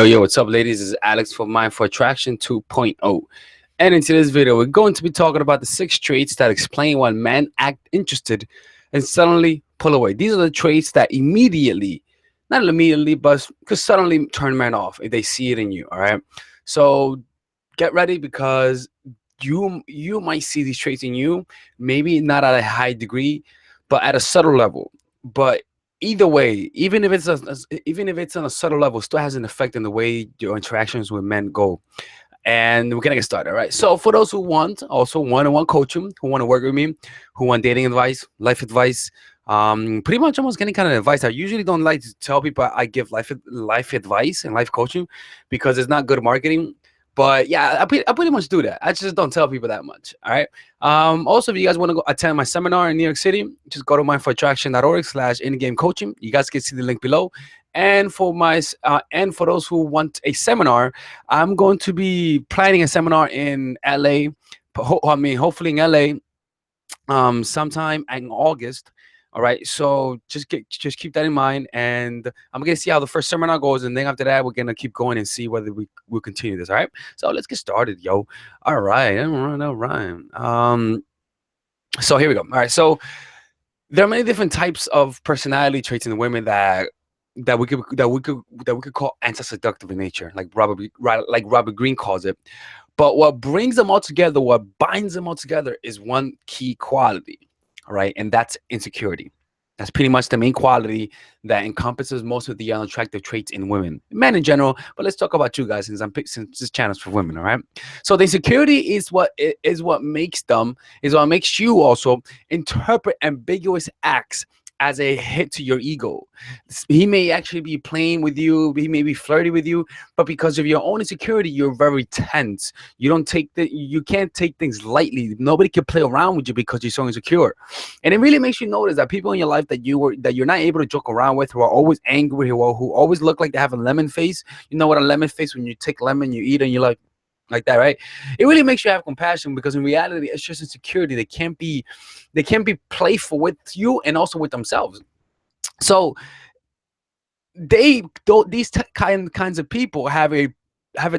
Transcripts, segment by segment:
Yo, what's up, ladies? This is Alex for Mindful Attraction 2.0. And in today's video, we're going to be talking about the 6 traits that explain why men act interested and suddenly pull away. These are the traits that not immediately, but could suddenly turn men off if they see it in you, all right? So get ready because you might see these traits in you, maybe not at a high degree, but at a subtle level. But either way, even if it's on a subtle level, it still has an effect in the way your interactions with men go. And we're gonna get started, all right? So for those who want also one-on-one coaching, who want to work with me, who want dating advice, life advice, pretty much almost any kind of advice. I usually don't like to tell people I give life advice and life coaching because it's not good marketing. But yeah, I pretty much do that. I just don't tell people that much. All right. Also, if you guys want to go attend my seminar in New York City, just go to mindfulattraction.org/in-game coaching. You guys can see the link below. And for those who want a seminar, I'm going to be planning a seminar in LA. Hopefully in LA, sometime in August. All right, so just keep that in mind, and I'm gonna see how the first seminar goes, and then after that, we're gonna keep going and see whether we'll continue this. All right, so let's get started, yo. All right. So here we go. All right, so there are many different types of personality traits in women that we could call anti-seductive in nature, like Robert Greene calls it. But what brings them all together, what binds them all together, is one key quality. All right, and that's insecurity. That's pretty much the main quality that encompasses most of the unattractive traits in women, men in general. But let's talk about you guys, since this channel's for women. All right. So the insecurity is what makes you also interpret ambiguous acts as a hit to your ego. He may actually be playing with you, he may be flirting with you, but because of your own insecurity, you're very tense. You can't take things lightly. Nobody can play around with you because you're so insecure. And it really makes you notice that people in your life that you're not able to joke around with, who are always angry, who always look like they have a lemon face. You know what a lemon face, when you take lemon, you eat it, and you're like that, right? It really makes you have compassion, because in reality, it's just insecurity. They can't be playful with you and also with themselves. So these kinds of people have a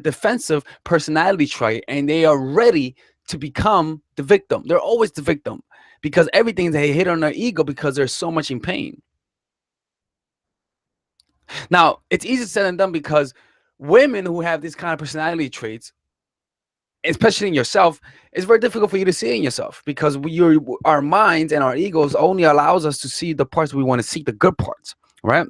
defensive personality trait, and they are ready to become the victim. They're always the victim because everything they hit on their ego, because they're so much in pain. Now, it's easy said and done, because women who have these kind of personality traits, especially in yourself, it's very difficult for you to see in yourself, because our minds and our egos only allows us to see the parts we want to see, the good parts, right?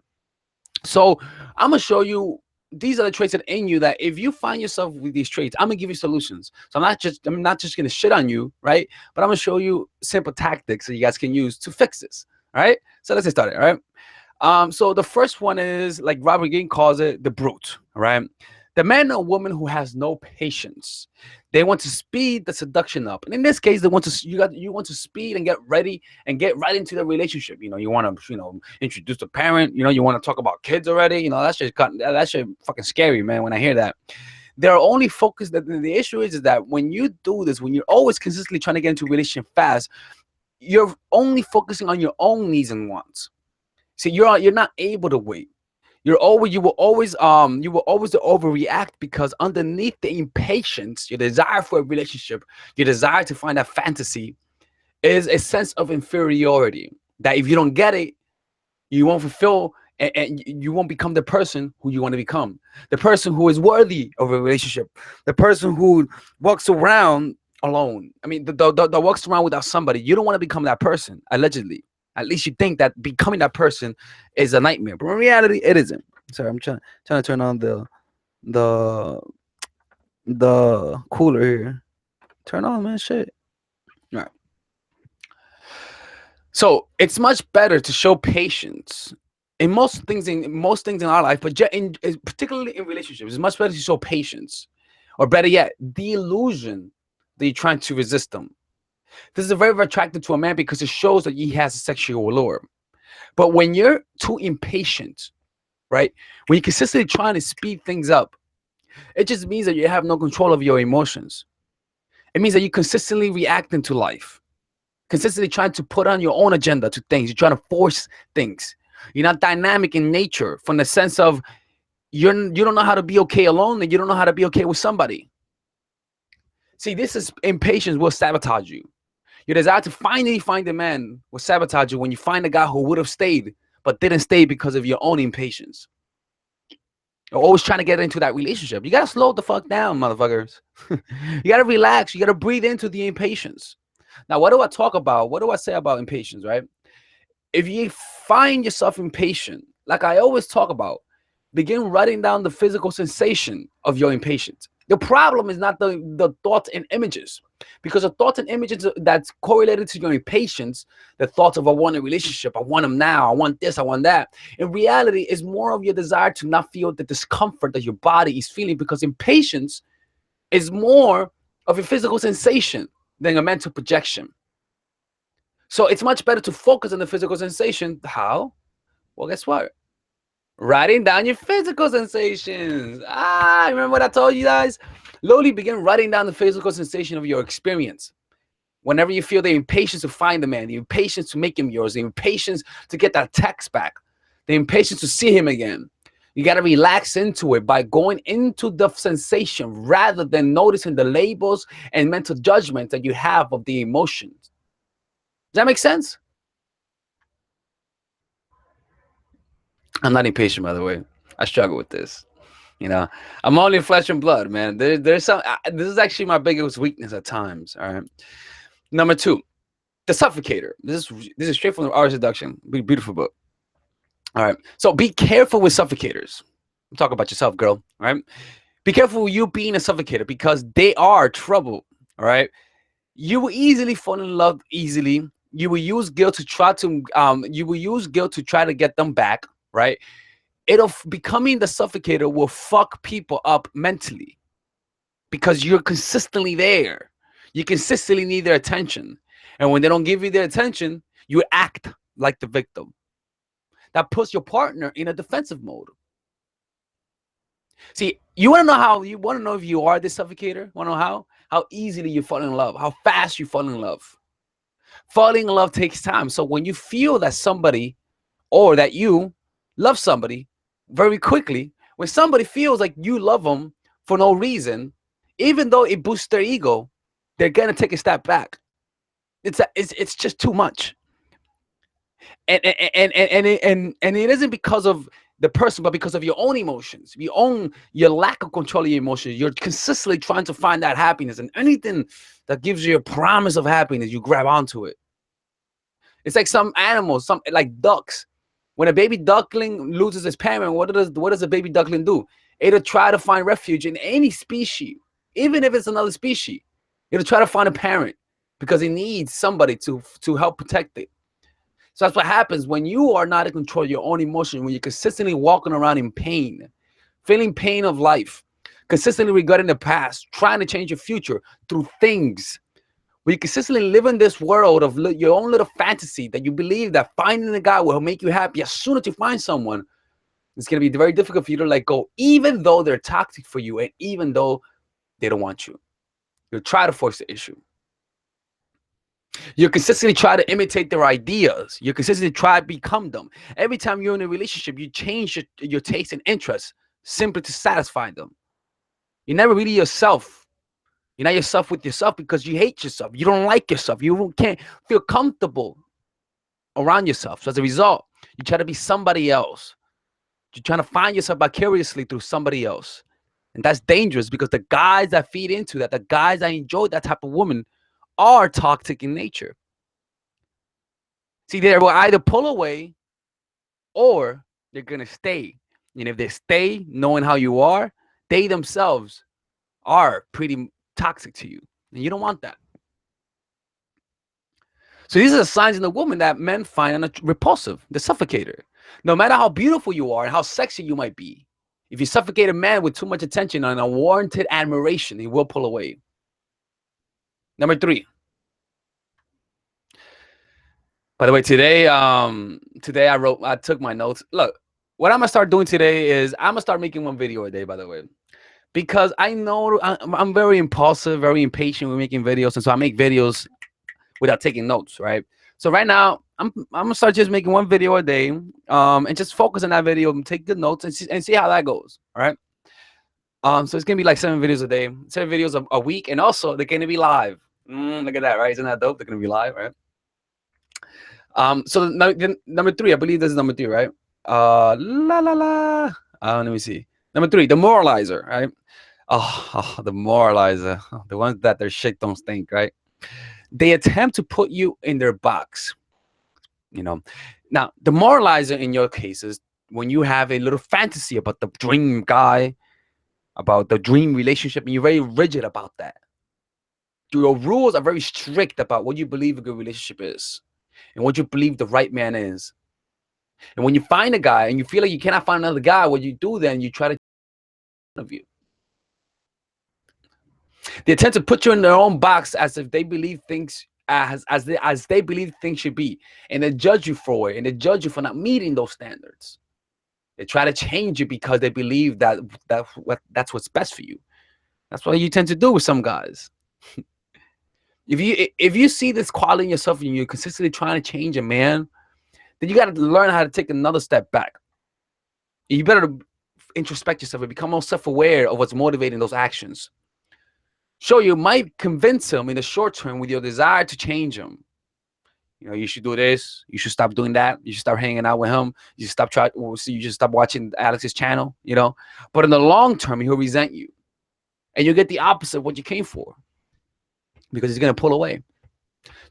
So I'm gonna show you, these are the traits that in you, that if you find yourself with these traits, I'm gonna give you solutions. So I'm not just gonna shit on you, right? But I'm gonna show you simple tactics that you guys can use to fix this. All right, so let's get started. All right. So the first one is, like Robert Greene calls it, the brute. All right. The man or woman who has no patience. They want to speed the seduction up, and in this case, you want to speed and get ready and get right into the relationship. You want to introduce the parent. You want to talk about kids already. That shit fucking scary, man. When I hear that, they're only focused. The issue is that when you do this, when you're always consistently trying to get into a relationship fast, you're only focusing on your own needs and wants. See, you're not able to wait. You will always overreact, because underneath the impatience, your desire for a relationship, your desire to find that fantasy, is a sense of inferiority, that if you don't get it, you won't fulfill, and you won't become the person who you want to become, the person who is worthy of a relationship, the person who walks around alone. That walks around without somebody. You don't want to become that person, allegedly. At least you think that becoming that person is a nightmare, but in reality, it isn't. Sorry, I'm trying to turn on the cooler here. Turn on, man. Shit. All right. So it's much better to show patience in most things in our life, but particularly in relationships. It's much better to show patience, or better yet, the illusion that you're trying to resist them. This is very, very attractive to a man, because it shows that he has a sexual allure. But when you're too impatient, right? When you're consistently trying to speed things up, it just means that you have no control of your emotions. It means that you consistently reacting to life, consistently trying to put on your own agenda to things. You're trying to force things. You're not dynamic in nature, from the sense of You don't know how to be okay alone, and you don't know how to be okay with somebody. See, this is impatience will sabotage you. Your desire to finally find a man will sabotage you when you find a guy who would have stayed but didn't stay because of your own impatience. You're always trying to get into that relationship. You gotta slow the fuck down, motherfuckers. You gotta relax. You gotta breathe into the impatience. Now, what do I talk about? What do I say about impatience, right? If you find yourself impatient, like I always talk about, begin writing down the physical sensation of your impatience. The problem is not the thoughts and images, because the thoughts and images that's correlated to your impatience, the thoughts of I want a relationship, I want them now, I want this, I want that. In reality, is more of your desire to not feel the discomfort that your body is feeling, because impatience is more of a physical sensation than a mental projection. So it's much better to focus on the physical sensation. How? Well, guess what? Writing down your physical sensations. Remember what I told you guys? Slowly begin writing down the physical sensation of your experience. Whenever you feel the impatience to find the man, the impatience to make him yours, the impatience to get that text back, the impatience to see him again, you got to relax into it by going into the sensation rather than noticing the labels and mental judgment that you have of the emotions. Does that make sense? I'm not impatient, by the way. I struggle with this. You know, I'm only flesh and blood, man. There's some. This is actually my biggest weakness at times. All right. Number two, The Suffocator. This is straight from the Art of Seduction. Beautiful book. All right. So be careful with suffocators. Talk about yourself, girl. All right. Be careful with you being a suffocator, because they are trouble. All right. You will easily fall in love easily. You will use guilt to try to get them back. Right. Becoming the suffocator will fuck people up mentally, because you're consistently there. You consistently need their attention. And when they don't give you their attention, you act like the victim. That puts your partner in a defensive mode. See, you want to know if you are the suffocator? Want to know how? How easily you fall in love, how fast you fall in love. Falling in love takes time. So when you feel that somebody or that you love somebody very quickly, when somebody feels like you love them for no reason, even though it boosts their ego, they're gonna take a step back. It's just too much. And it isn't because of the person, but because of your own emotions, your lack of control of your emotions. You're consistently trying to find that happiness, and anything that gives you a promise of happiness, you grab onto it. It's like some animals, some like ducks. When a baby duckling loses its parent, what does a baby duckling do? It'll try to find refuge in any species, even if it's another species. It'll try to find a parent because it needs somebody to help protect it. So that's what happens when you are not in control of your own emotion, when you're consistently walking around in pain, feeling pain of life, consistently regretting the past, trying to change your future through things. When you consistently live in this world of your own little fantasy that you believe that finding a guy will make you happy. As soon as you find someone, it's going to be very difficult for you to let go, even though they're toxic for you and even though they don't want you. You'll try to force the issue. You consistently try to imitate their ideas. You consistently try to become them. Every time you're in a relationship, you change your taste and interests simply to satisfy them. You're never really yourself. You're not yourself with yourself because you hate yourself. You don't like yourself. You can't feel comfortable around yourself. So as a result, you try to be somebody else. You're trying to find yourself vicariously through somebody else. And that's dangerous because the guys that feed into that, the guys that enjoy that type of woman are toxic in nature. See, they will either pull away or they're going to stay. And if they stay knowing how you are, they themselves are pretty toxic to you. And you don't want that. So these are the signs in the woman that men find repulsive, the suffocator. No matter how beautiful you are and how sexy you might be, if you suffocate a man with too much attention and unwarranted admiration, he will pull away. Number 3. By the way, today I took my notes. Look, what I'm gonna start doing today is I'm gonna start making one video a day, by the way, because I know I'm very impulsive, very impatient with making videos, and so I make videos without taking notes, right? So right now, I'm gonna start just making one video a day, and just focus on that video and take good notes and see how that goes. All right. So it's gonna be like 7 videos a day, 7 videos a week, and also they're gonna be live. Look at that, right? Isn't that dope? They're gonna be live, right? So number three, I believe this is number three, right? La la la. Let me see. Number three, the moralizer, right? The moralizer, the ones that their shit don't stink, right? They attempt to put you in their box. You know, now the moralizer in your case is when you have a little fantasy about the dream guy, about the dream relationship, and you're very rigid about that. Your rules are very strict about what you believe a good relationship is and what you believe the right man is. And when you find a guy and you feel like you cannot find another guy, what you do then, you try to of you. They attempt to put you in their own box as if they believe things as they believe things should be, and they judge you for it, and they judge you for not meeting those standards. They try to change you because they believe that's what's best for you. That's what you tend to do with some guys. If you see this quality in yourself and you're consistently trying to change a man, then you got to learn how to take another step back. You better introspect yourself and become more self-aware of what's motivating those actions. Sure, you might convince him in the short term with your desire to change him. You know, you should do this. You should stop doing that. You should stop hanging out with him. You should stop you should stop watching Alex's channel. You know, but in the long term, he'll resent you, and you get the opposite of what you came for, because he's gonna pull away.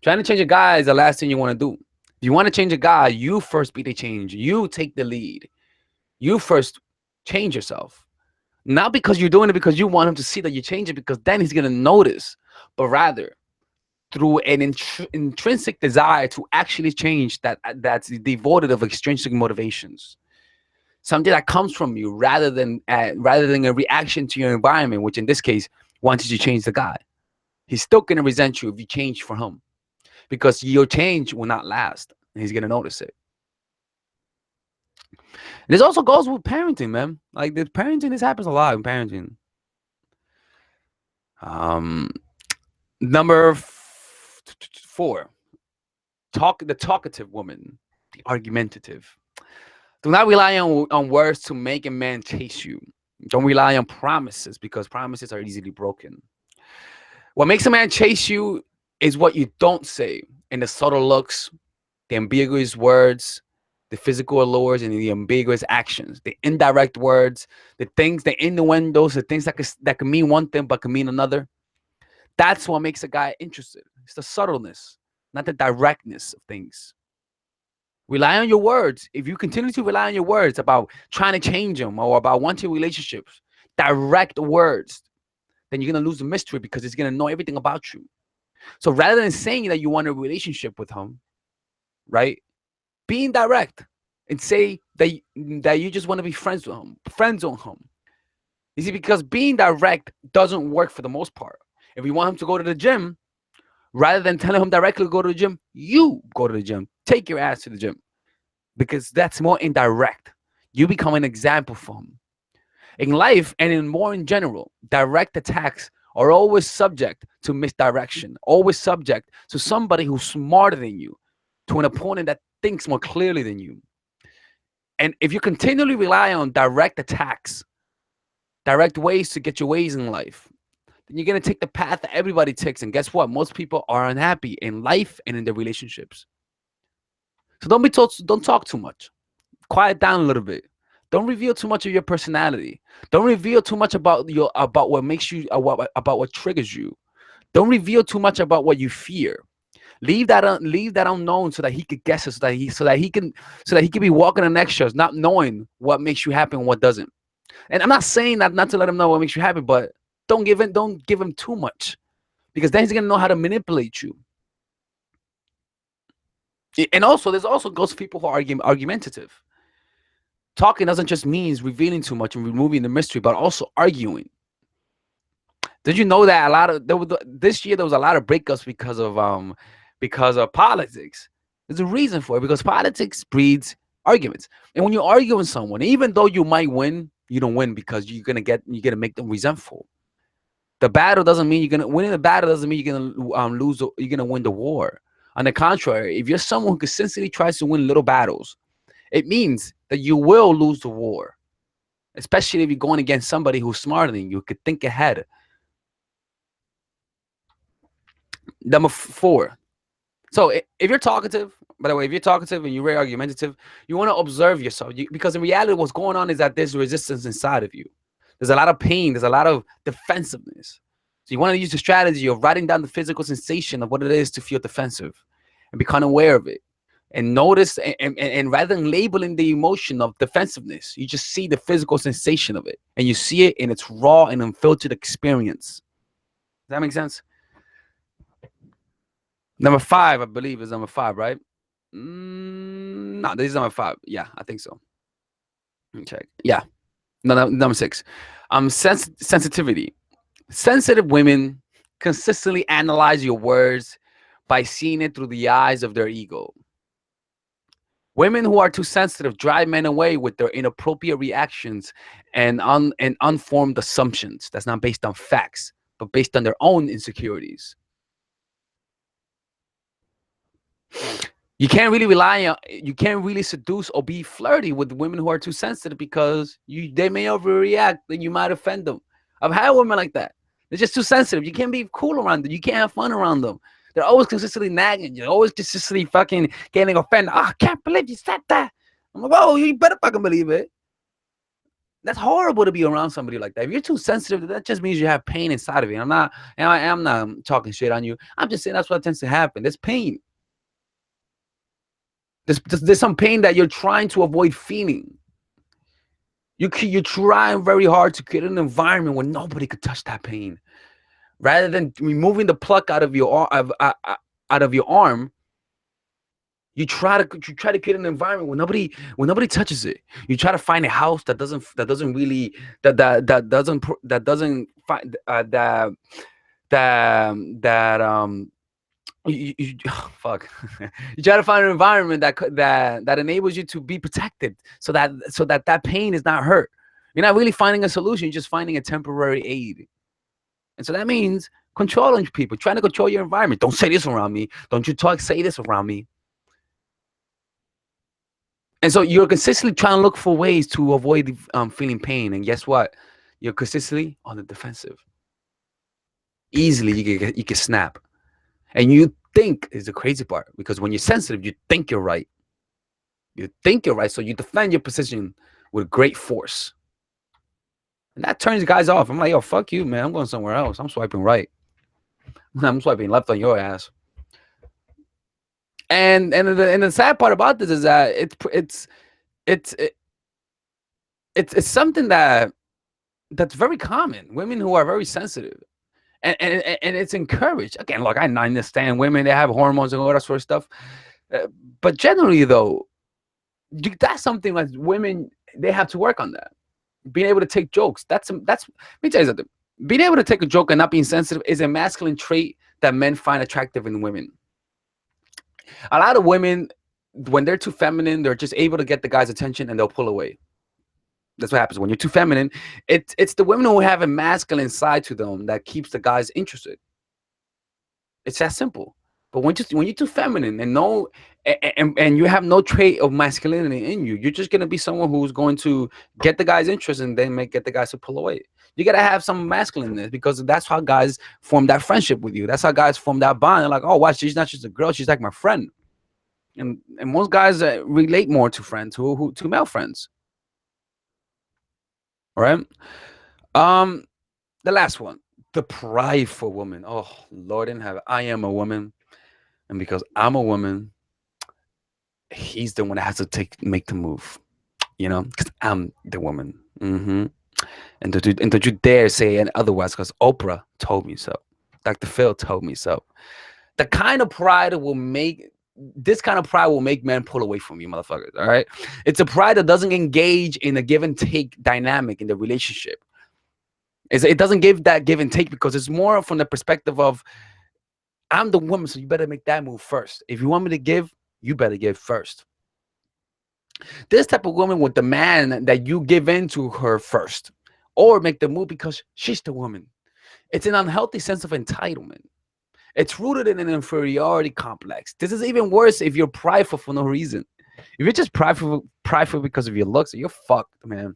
Trying to change a guy is the last thing you want to do. If you want to change a guy, you first be the change. You take the lead. You first change yourself. Not because you're doing it because you want him to see that you change it, because then he's gonna notice, but rather through an intrinsic desire to actually change that's devoid of extrinsic motivations. Something that comes from you rather than a reaction to your environment, which in this case wants you to change the guy. He's still gonna resent you if you change for him, because your change will not last, and he's gonna notice it. This also goes with parenting, man. Like the parenting, this happens a lot in parenting. Number 4, the talkative woman, the argumentative. Do not rely on words to make a man chase you. Don't rely on promises, because promises are easily broken. What makes a man chase you is what you don't say, and the subtle looks, the ambiguous words, the physical allures, and the ambiguous actions, the indirect words, the things, the innuendos, the things that can mean one thing but can mean another. That's what makes a guy interested. It's the subtleness, not the directness of things. Rely on your words. If you continue to rely on your words about trying to change them or about wanting relationships, direct words, then you're going to lose the mystery, because he's going to know everything about you. So rather than saying that you want a relationship with him, right, being direct and say that you just want to be friends with him, friends on him. You see, because being direct doesn't work for the most part. If you want him to go to the gym, rather than telling him directly to go to the gym, you go to the gym. Take your ass to the gym, because that's more indirect. You become an example for him. In life and in general, direct attacks are always subject to misdirection, always subject to somebody who's smarter than you, to an opponent that thinks more clearly than you. And if you continually rely on direct attacks, direct ways to get your ways in life, then you're going to take the path that everybody takes. And guess what? Most people are unhappy in life and in their relationships. So don't talk too much. Quiet down a little bit. Don't reveal too much of your personality. Don't reveal too much about what makes you about what triggers you. Don't reveal too much about what you fear. Leave that unknown, so that he could guess it, so that he can be walking on eggshells, not knowing what makes you happy and what doesn't. And I'm not saying that not to let him know what makes you happy, but don't give him too much, because then he's gonna know how to manipulate you. And also, there's also those people who are argumentative. Talking doesn't just mean revealing too much and removing the mystery, but also arguing. Did you know that this year there was a lot of breakups because of politics? There's a reason for it, because politics breeds arguments. And when you argue with someone, even though you might win, you don't win, because you're gonna make them resentful. The battle doesn't mean you're gonna win. The battle doesn't mean you're gonna lose. You're gonna win the war. On the contrary, if you're someone who consistently tries to win little battles, it means that you will lose the war, especially if you're going against somebody who's smarter than you, could think ahead. Number four. So if you're talkative, by the way, if you're talkative and you're very argumentative, you want to observe yourself, because in reality, what's going on is that there's resistance inside of you. There's a lot of pain. There's a lot of defensiveness. So you want to use the strategy of writing down the physical sensation of what it is to feel defensive and become aware of it. And notice, and rather than labeling the emotion of defensiveness, you just see the physical sensation of it. And you see it in its raw and unfiltered experience. Does that make sense? Number five, I believe, is number five, right? No, this is number five. Yeah, I think so. Let me check. Yeah. No, number six. Sensitivity. Sensitive women consistently analyze your words by seeing it through the eyes of their ego. Women who are too sensitive drive men away with their inappropriate reactions and unformed assumptions that's not based on facts, but based on their own insecurities. You can't really seduce or be flirty with women who are too sensitive, because they may overreact and you might offend them. I've had women like that. They're just too sensitive. You can't be cool around them. You can't have fun around them. They're always consistently nagging. You're always consistently fucking getting offended. Oh, I can't believe you said that. I'm like, oh, you better fucking believe it. That's horrible to be around somebody like that. If you're too sensitive, that just means you have pain inside of you. I'm not talking shit on you. I'm just saying that's what tends to happen. There's pain. There's some pain that you're trying to avoid feeling. You're trying very hard to create an environment where nobody could touch that pain. Rather than removing the pluck out of your arm, you try to create an environment where nobody touches it. You try to find a house that doesn't fuck. You try to find an environment that enables you to be protected, so that pain is not hurt. You're not really finding a solution. You're just finding a temporary aid. And so that means controlling people, trying to control your environment. Don't say this around me. Don't you say this around me. And so you're consistently trying to look for ways to avoid feeling pain. And guess what? You're consistently on the defensive. Easily you can snap. And you think is the crazy part, because when you're sensitive, you think you're right. You think you're right, so you defend your position with great force. And that turns guys off. I'm like, yo, fuck you, man. I'm going somewhere else. I'm swiping right. I'm swiping left on your ass. And the sad part about this is that it's something that's very common. Women who are very sensitive. And it's encouraged. Again, look, I understand women, they have hormones and all that sort of stuff. But generally, though, that's something like women, they have to work on that. Being able to take jokes. Let me tell you something. Being able to take a joke and not being sensitive is a masculine trait that men find attractive in women. A lot of women, when they're too feminine, they're just able to get the guy's attention and they'll pull away. That's what happens when you're too feminine. It's the women who have a masculine side to them that keeps the guys interested. It's that simple. But when you're too feminine and you have no trait of masculinity in you, you're just gonna be someone who's going to get the guy's interest and then get the guys to pull away. You gotta have some masculineness, because that's how guys form that friendship with you. That's how guys form that bond. They're like, oh, watch, she's not just a girl, she's like my friend. And most guys relate more to friends to male friends. All right. The last one, the prideful woman. Oh, Lord in heaven, I am a woman, and because I'm a woman, he's the one that has to make the move. Because I'm the woman. And don't you dare say it otherwise, because Oprah told me so. Dr. Phil told me so. This kind of pride will make men pull away from you, motherfuckers. All right. It's a pride that doesn't engage in a give and take dynamic in the relationship. It doesn't give that give and take, because it's more from the perspective of, I'm the woman, so you better make that move first. If you want me to give, you better give first. This type of woman would demand that you give in to her first, or make the move because she's the woman. It's an unhealthy sense of entitlement. It's rooted in an inferiority complex. This is even worse if you're prideful for no reason. If you're just prideful because of your looks, you're fucked, man.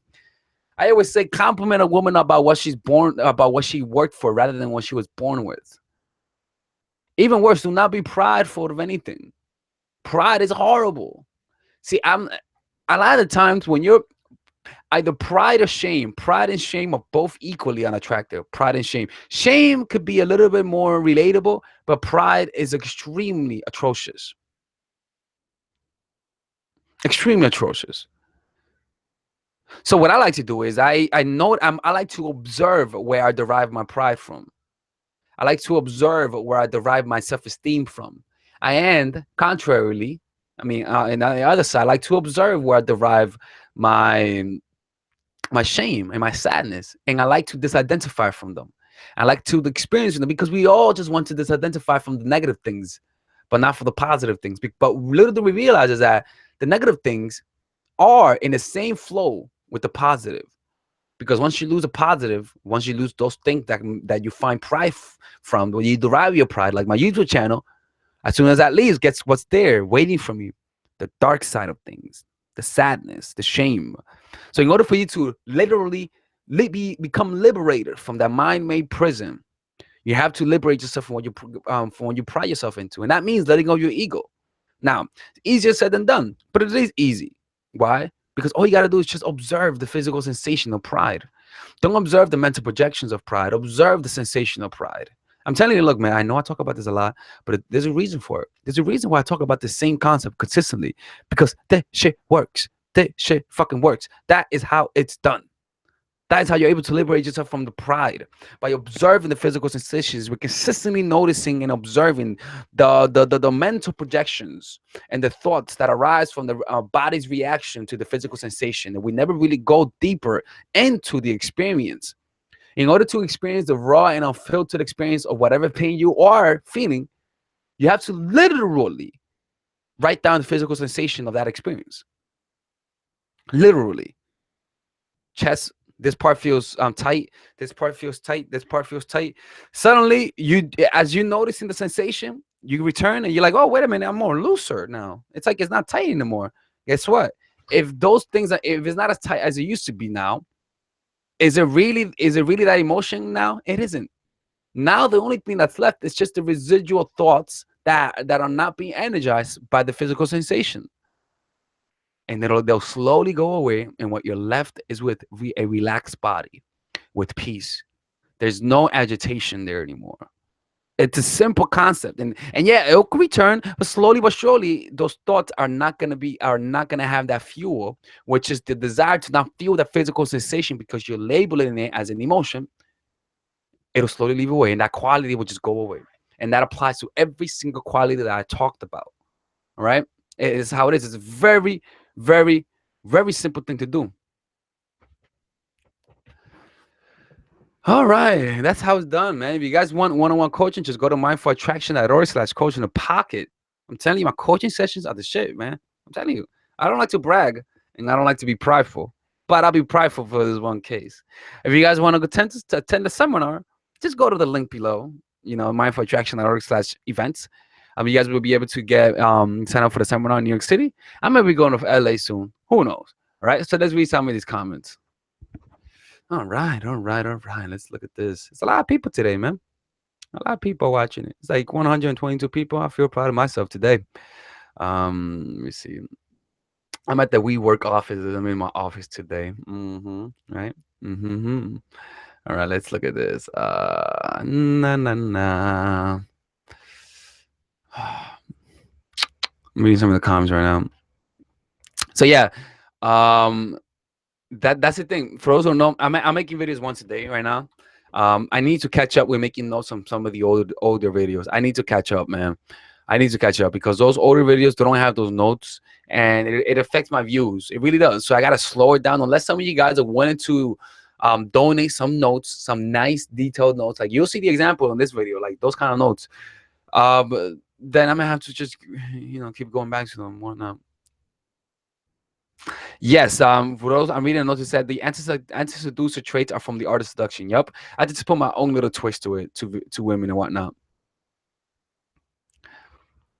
I always say compliment a woman about what she's born, about what she worked for, rather than what she was born with. Even worse, do not be prideful of anything. Pride is horrible. See, I'm a lot of times when you're either pride and shame are both equally unattractive. Pride and shame. Shame could be a little bit more relatable, but pride is extremely atrocious. Extremely atrocious. So what I like to do is I like to observe where I derive my pride from. I like to observe where I derive my self-esteem from. And contrarily, and on the other side, I like to observe where I derive my my shame and my sadness, and I like to disidentify from them. I like to experience them because we all just want to disidentify from the negative things, but not for the positive things. But little do we realize is that the negative things are in the same flow with the positive. Because once you lose a positive, once you lose those things that you find pride from, when you derive your pride, like my YouTube channel, as soon as that leaves, guess what's there waiting from you? The dark side of things, the sadness, the shame. So in order for you to literally become liberated from that mind-made prison, you have to liberate yourself from what you pry yourself into, and that means letting go of your ego. Now, it's easier said than done, but it is easy. Why? Because all you got to do is just observe the physical sensation of pride. Don't observe the mental projections of pride. Observe the sensation of pride. I'm telling you, look, man, I know I talk about this a lot, but there's a reason for it. There's a reason why I talk about the same concept consistently, because that shit works. That shit fucking works. That is how it's done. That is how you're able to liberate yourself from the pride, by observing the physical sensations. We're consistently noticing and observing the mental projections and the thoughts that arise from the body's reaction to the physical sensation. And we never really go deeper into the experience. In order to experience the raw and unfiltered experience of whatever pain you are feeling, you have to literally write down the physical sensation of that experience. Literally. Chest, this part feels tight, this part feels tight, this part feels tight. Suddenly, as you noticing the sensation, you return and you're like, oh, wait a minute, I'm more looser now. It's like it's not tight anymore. Guess what? If those things if it's not as tight as it used to be now, is it really that emotion now? It isn't. Now the only thing that's left is just the residual thoughts that are not being energized by the physical sensation. And they'll slowly go away, and what you're left is with a relaxed body, with peace. There's no agitation there anymore. It's a simple concept, and yeah, it'll return, but slowly but surely, those thoughts are not gonna have that fuel, which is the desire to not feel that physical sensation because you're labeling it as an emotion. It'll slowly leave away, and that quality will just go away. And that applies to every single quality that I talked about. All right, it is how it is. It's a very, very, very simple thing to do. All right, that's how it's done, man. If you guys want one-on-one coaching, just go to mindfulattraction.org/coach in the pocket. I'm telling you, my coaching sessions are the shit, man. I'm telling you, I don't like to brag, and I don't like to be prideful, but I'll be prideful for this one case. If you guys want to attend the seminar, just go to the link below. Mindfulattraction.org/events. You guys will be able to get sign up for the seminar in New York City. I may be going to LA soon. Who knows? All right. So let's read some of these comments. All right. Let's look at this. It's a lot of people today, man. A lot of people watching it. It's like 122 people. I feel proud of myself today. Let me see. I'm at the WeWork office. I'm in my office today. Right. All right. Let's look at this. I'm reading some of the comments right now. So yeah, that's the thing. For those who know, I'm making videos once a day right now. I need to catch up with making notes on some of the older videos. I need to catch up, man. I need to catch up because those older videos don't have those notes, and it affects my views. It really does. So I gotta slow it down. Unless some of you guys are willing to donate some notes, some nice detailed notes, like you'll see the example in this video, like those kind of notes. Then I'm gonna have to just keep going back to them, whatnot. Yes, for those I'm reading a note that said the anti-seducer traits are from the art of seduction. Yep, I just put my own little twist to it, to women and whatnot.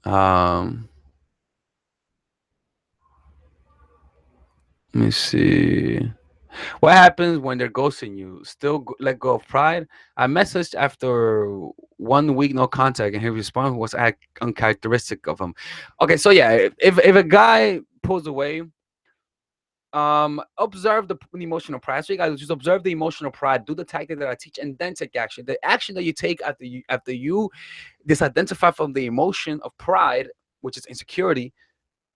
Um, Let me see. What happens when they're ghosting you? Still let go of pride? I messaged after 1 week no contact, and his response was uncharacteristic of him. Okay, so yeah, if a guy pulls away, observe the emotional pride. So you guys just observe the emotional pride, do the tactic that I teach, and then take action. The action that you take after you disidentify from the emotion of pride, which is insecurity,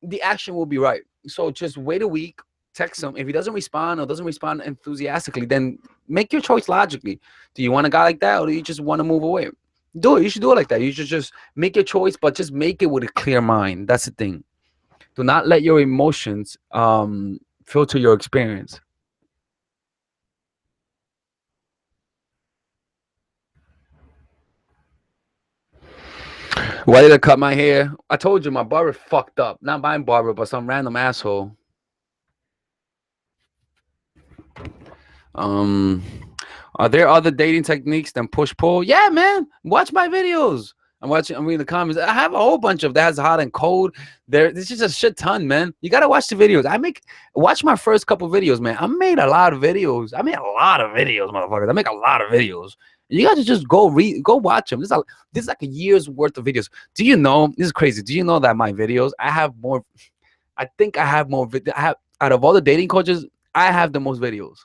the action will be right. So just wait a week, text him. If he doesn't respond or doesn't respond enthusiastically, then make your choice logically. Do you want a guy like that, or do you just want to move away? Do it. You should do it like that. You should just make your choice, but just make it with a clear mind. That's the thing. Do not let your emotions filter your experience. Why did I cut my hair? I told you my barber fucked up. Not my barber, but some random asshole. Um, are there other dating techniques than push pull? Yeah, man. Watch my videos. I'm reading the comments. I have a whole bunch of that's hot and cold. There's just a shit ton, man. You gotta watch the videos. Watch my first couple videos, man. I made a lot of videos. I made a lot of videos, motherfuckers. I make a lot of videos. You gotta just go watch them. This is like a year's worth of videos. Do you know? This is crazy. Do you know that my videos? I have more. I think I have more. I have out of all the dating coaches, I have the most videos.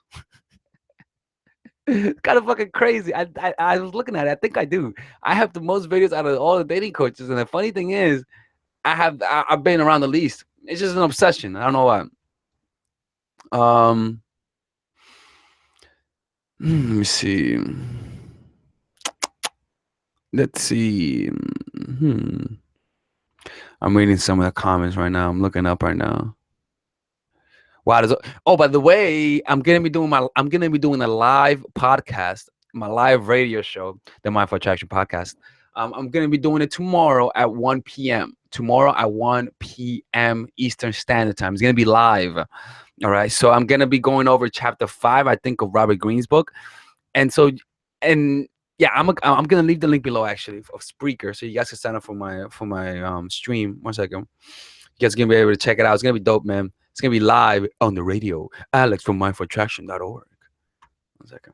It's kind of fucking crazy. I was looking at it. I think I do. I have the most videos out of all the dating coaches, and the funny thing is, I've been around the least. It's just an obsession. I don't know why. Um, let me see. Let's see. I'm reading some of the comments right now. I'm looking up right now. Wow. Oh, by the way, I'm gonna be doing a live podcast, my live radio show, the Mindful Attraction podcast. I'm gonna be doing it tomorrow at 1 p.m. Tomorrow at 1 p.m. Eastern Standard Time. It's gonna be live. All right. So I'm gonna be going over chapter 5, I think, of Robert Greene's book. And so, and yeah, I'm gonna leave the link below actually of Spreaker, so you guys can sign up for my stream. 1 second. You guys gonna be able to check it out. It's gonna be dope, man. It's gonna be live on the radio. Alex from mindfulattraction.org. 1 second.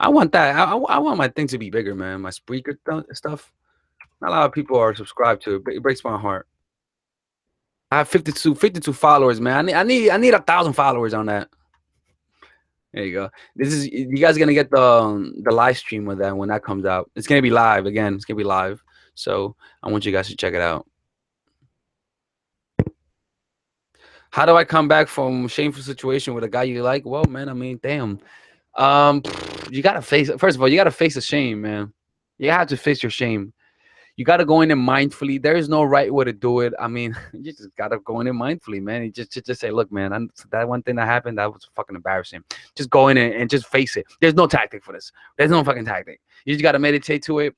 I want that. I want my thing to be bigger, man. My Spreaker stuff. Not a lot of people are subscribed to it, but it breaks my heart. I have 52 followers, man. I need 1,000 followers on that. There you go. This is you guys are gonna get the live stream of that when that comes out. It's gonna be live again. It's gonna be live. So I want you guys to check it out. How do I come back from shameful situation with a guy you like? Well, man, I mean, damn. You gotta face it. First of all, you gotta face the shame, man. You have to face your shame. You gotta go in there mindfully. There is no right way to do it. I mean, you just gotta go in there mindfully, man. You just say, look, man, that one thing that happened, that was fucking embarrassing. Just go in and just face it. There's no tactic for this. There's no fucking tactic. You just gotta meditate to it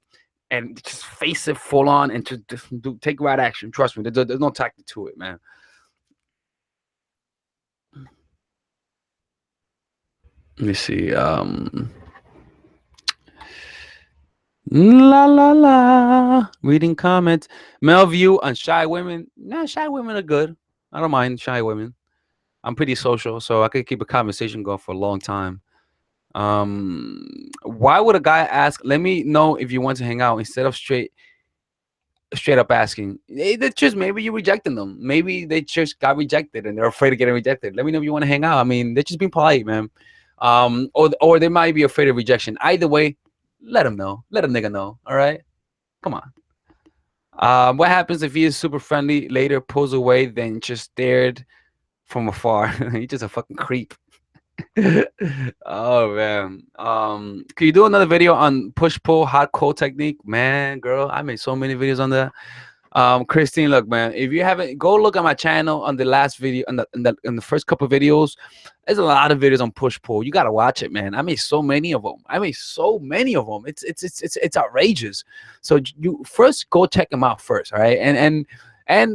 and just face it full on and just take right action. Trust me, there's no tactic to it, man. Let me see. La la la. Reading comments. Male view on shy women. Nah, shy women are good. I don't mind shy women. I'm pretty social, so I could keep a conversation going for a long time. Why would a guy ask, "Let me know if you want to hang out," instead of straight up asking? That's just maybe you're rejecting them. Maybe they just got rejected and they're afraid of getting rejected. Let me know if you want to hang out. I mean, they're just being polite, man. Or they might be afraid of rejection. Either way, let them know. Let a nigga know. All right, come on. What happens if he is super friendly, later pulls away, then just stared from afar? He's just a fucking creep. Oh man. Can you do another video on push pull hot cold technique? Man, girl, I made so many videos on that. Christine, look, man, if you haven't, go look at my channel on the last video, in the first couple of videos. There's a lot of videos on push pull. You gotta watch it, man. I made so many of them. It's outrageous. So you first go check them out first, all right? And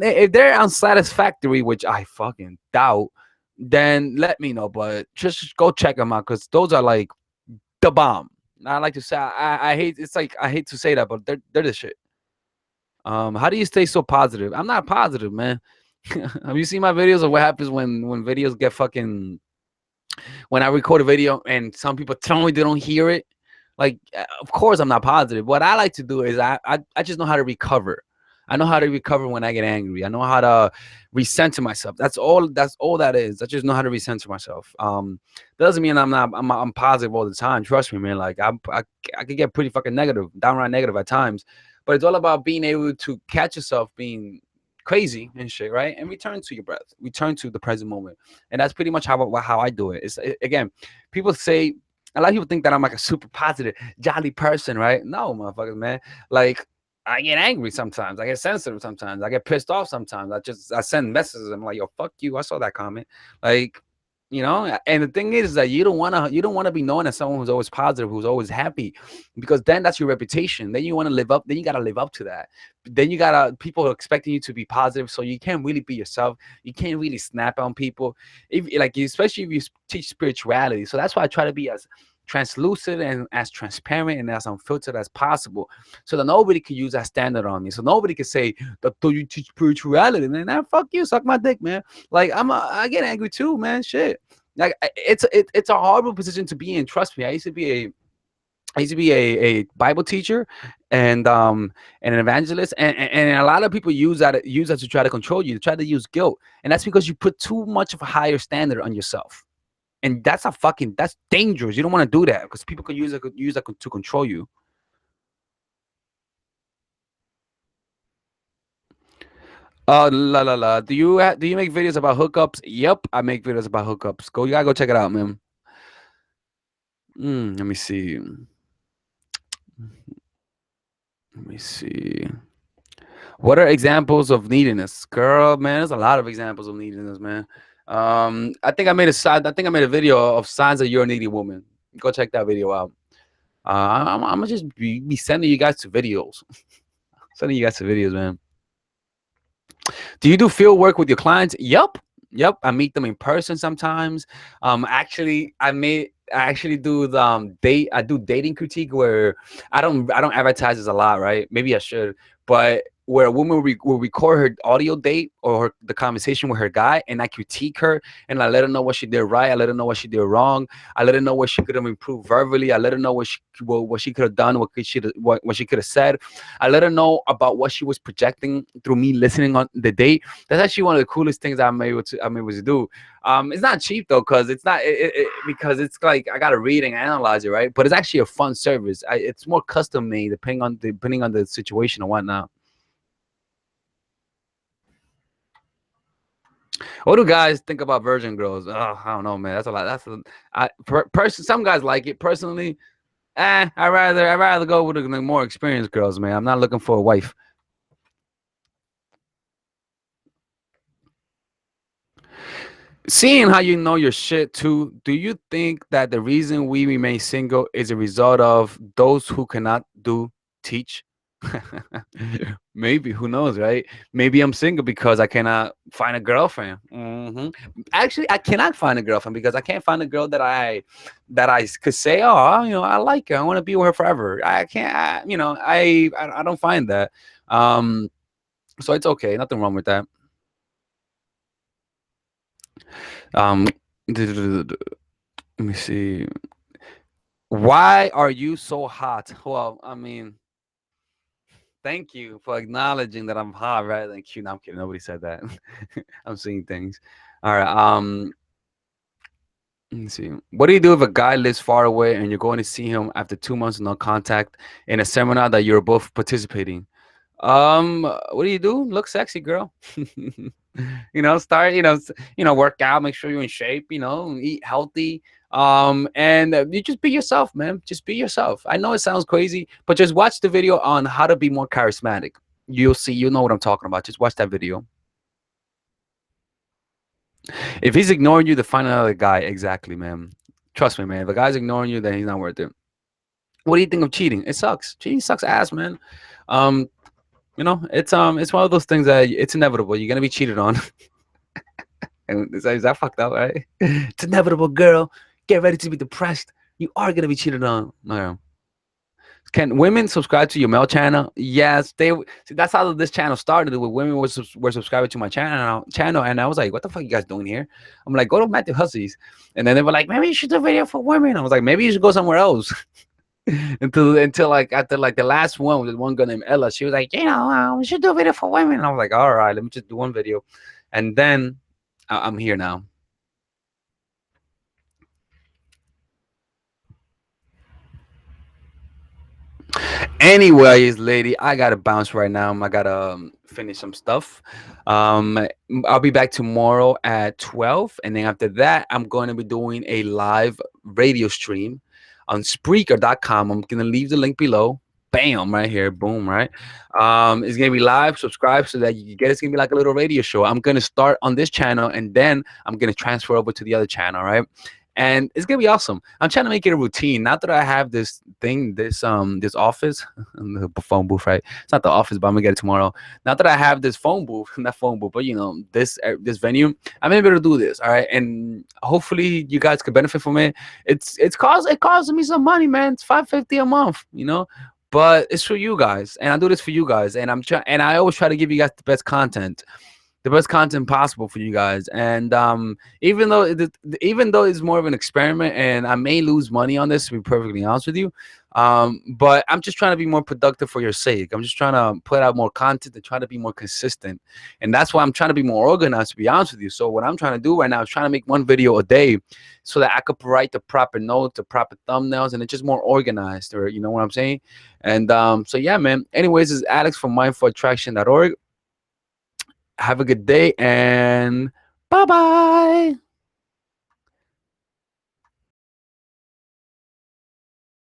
if they're unsatisfactory, which I fucking doubt, then let me know. But just go check them out because those are like the bomb. I like to say I hate it's like I hate to say that, but they're the shit. How do you stay so positive? I'm not positive, man. Have you seen my videos of what happens when videos get fucking when I record a video and some people tell me they don't hear it? Like, of course I'm not positive. What I like to do is I just know how to recover. I know how to recover when I get angry. I know how to recenter myself. That's all. That's all that is. I just know how to recenter myself. That doesn't mean I'm positive all the time. Trust me, man. Like I could get pretty fucking negative, downright negative at times. But it's all about being able to catch yourself being crazy and shit, right? And return to your breath, return to the present moment. And that's pretty much how I do it. Again, people say a lot of people think that I'm like a super positive, jolly person, right? No, motherfuckers, man. Like I get angry sometimes. I get sensitive sometimes. I get pissed off sometimes. I send messages. I'm like, yo, fuck you. I saw that comment. Like, and the thing is that you don't wanna be known as someone who's always positive, who's always happy, because then that's your reputation. Then you want to live up. Then you gotta live up to that. Then you gotta people are expecting you to be positive, so you can't really be yourself. You can't really snap on people, if like especially if you teach spirituality. So that's why I try to be as translucent and as transparent and as unfiltered as possible, so that nobody can use that standard on me. So nobody can say that, "Do you teach spirituality?" Man, nah, fuck you, suck my dick, man. Like I get angry too, man. Shit. Like it's a horrible position to be in. Trust me. I used to be a Bible teacher and an evangelist, and a lot of people use that to try to control you, to try to use guilt, and that's because you put too much of a higher standard on yourself, and that's dangerous. You don't want to do that because people can use that to control you. La la la. Do you make videos about hookups? Yep, I make videos about hookups. You gotta go check it out, man. Let me see. Let me see. What are examples of neediness, girl? Man, there's a lot of examples of neediness, man. I think I made a video of signs that you're a needy woman. Go check that video out. I'm gonna just be sending you guys to videos, sending you guys to videos, man. Do you do field work with your clients? Yep. I meet them in person sometimes. I actually do the date. I do dating critique where I don't advertise this a lot, right? Maybe I should, but where a woman will record her audio date or the conversation with her guy, and I critique her and I let her know what she did right. I let her know what she did wrong. I let her know what she could have improved verbally. I let her know what she could have done, what she could have said. I let her know about what she was projecting through me listening on the date. That's actually one of the coolest things I'm able to do. It's not cheap though, because it's not because it's like I gotta read and analyze it, right? But it's actually a fun service. It's more custom made depending on the situation and whatnot. What do guys think about virgin girls? Oh, I don't know, man. That's a lot. Some guys like it. Personally, I rather go with the more experienced girls, man. I'm not looking for a wife. Seeing how you know your shit too, do you think that the reason we remain single is a result of those who cannot do teach? Maybe, who knows, right? Maybe I'm single because I cannot find a girlfriend. Actually, I cannot find a girlfriend because I can't find a girl that I could say, oh, I like her, I want to be with her forever. I can't, I don't find that. Um, so it's okay, nothing wrong with that. Um, let me see. Why are you so hot? Well, I mean, thank you for acknowledging that I'm hot rather than cute. No, I'm kidding. Nobody said that. I'm seeing things. All right. Let me see. What do you do if a guy lives far away and you're going to see him after 2 months of no contact in a seminar that you're both participating? What do? Look sexy, girl. Start, work out, make sure you're in shape, eat healthy. And you just be yourself, man. Just be yourself. I know it sounds crazy, but just watch the video on how to be more charismatic. You'll see, you know what I'm talking about. Just watch that video. If he's ignoring you to find another guy, exactly, man. Trust me, man. If a guy's ignoring you, then he's not worth it. What do you think of cheating? It sucks. Cheating sucks ass, man. Um, it's one of those things that it's inevitable. You're gonna be cheated on. And is that fucked up, right? It's inevitable, girl. Get ready to be depressed. You are gonna be cheated on. No. Can women subscribe to your male channel? Yes, they. See, that's how this channel started. With women were subscribing to my channel, and I was like, "What the fuck you guys doing here?" I'm like, "Go to Matthew Hussey's," and then they were like, "Maybe you should do a video for women." I was like, "Maybe you should go somewhere else." Until like after like the last one with one girl named Ella, she was like, "We should do a video for women." And I was like, "All right, let me just do one video," and then I'm here now. Anyways, lady, I gotta bounce right now. I gotta finish some stuff. Um, I'll be back tomorrow at 12, and then after that, I'm going to be doing a live radio stream on Spreaker.com. I'm gonna leave the link below. Bam, right here, boom, right. It's gonna be live. Subscribe so that you can get. It's gonna be like a little radio show. I'm gonna start on this channel, and then I'm gonna transfer over to the other channel, right? And it's gonna be awesome. I'm trying to make it a routine. Not that I have this thing, this office, the phone booth, right? It's not the office, but I'm gonna get it tomorrow. Not that I have this phone booth, not phone booth, but this venue. I'm able to do this, all right. And hopefully you guys could benefit from it. It costs me some money, man. It's 550 a month, but it's for you guys, and I do this for you guys, and I always try to give you guys the best content possible for you guys. And even though it's more of an experiment, and I may lose money on this, to be perfectly honest with you, but I'm just trying to be more productive for your sake. I'm just trying to put out more content and try to be more consistent, and that's why I'm trying to be more organized, to be honest with you. So what I'm trying to do right now is trying to make one video a day, so that I could write the proper notes, the proper thumbnails, and it's just more organized, or you know what I'm saying. And so yeah, man. Anyways, this is Alex from mindfulattraction.org. Have a good day, and bye bye.